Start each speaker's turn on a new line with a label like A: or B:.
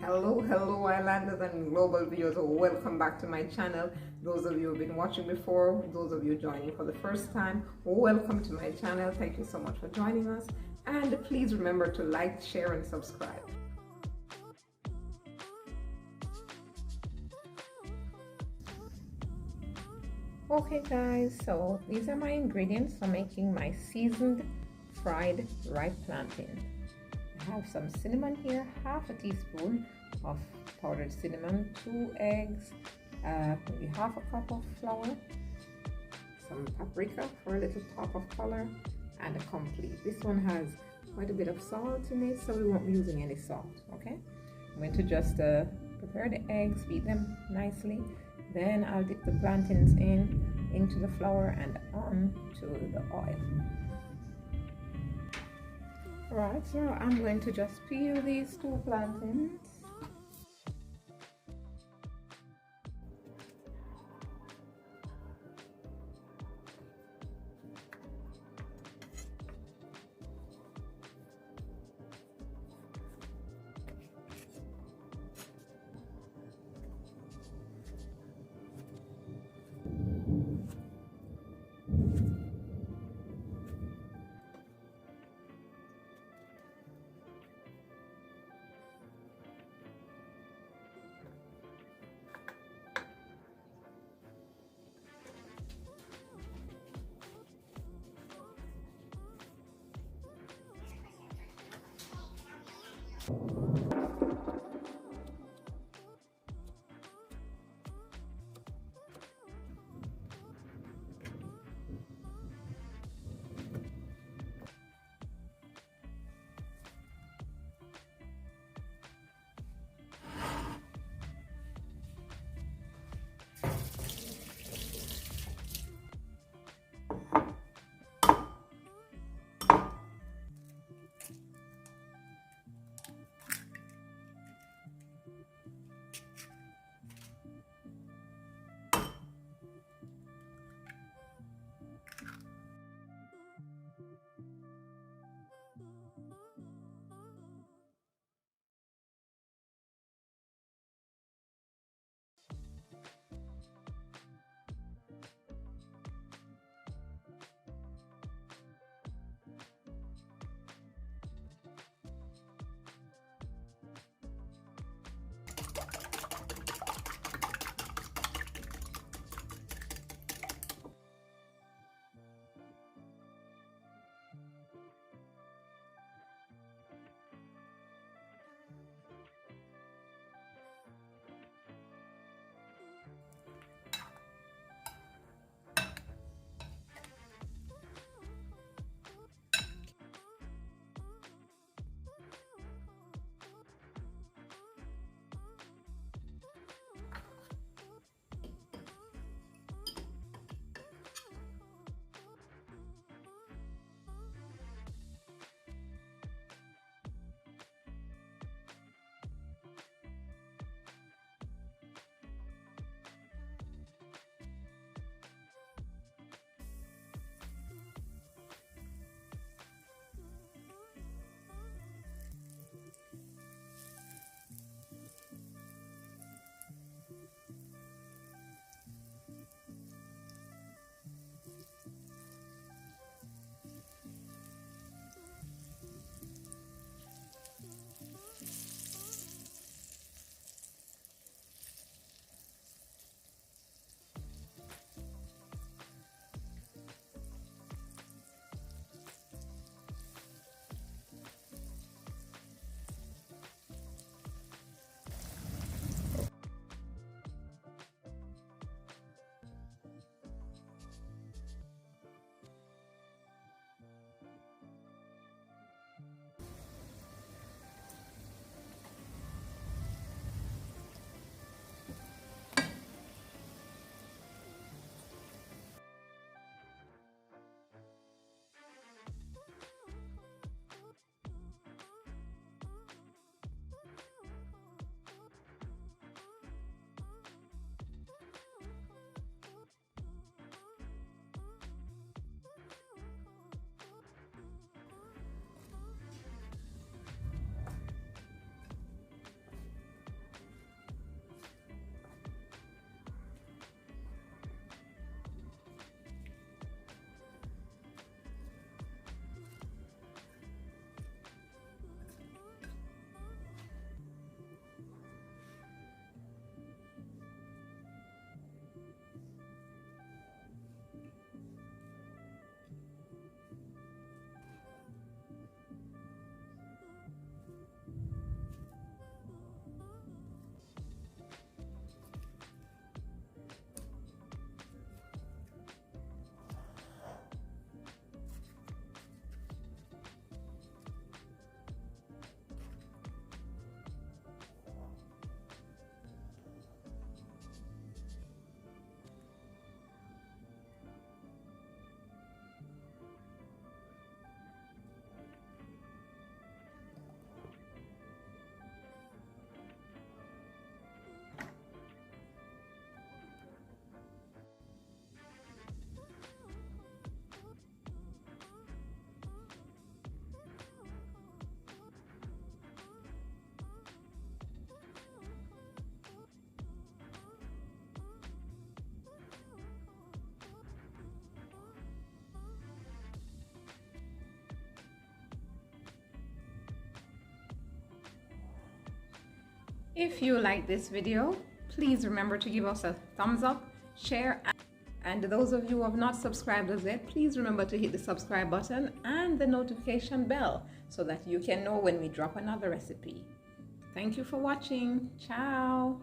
A: Hello, Islanders and global viewers. Welcome back to my channel. Those of you who've been watching before, those of you joining for the first time, welcome to my channel. Thank you so much for joining us. And please remember to like, share, and subscribe. Okay guys, so these are my ingredients for making my seasoned fried ripe plantain. I have some cinnamon here, half a teaspoon of powdered cinnamon, 2 eggs, maybe half a cup of flour, some paprika for a little pop of color, and a complete. This one has quite a bit of salt in it, so we won't be using any salt. Okay, I'm going to just prepare the eggs, beat them nicely. Then I'll dip the plantains into the flour and onto the oil. Alright, so I'm going to just peel these 2 plantains. If you like this video, please remember to give us a thumbs up, share, and those of you who have not subscribed as yet, please remember to hit the subscribe button and the notification bell so that you can know when we drop another recipe. Thank you for watching. Ciao.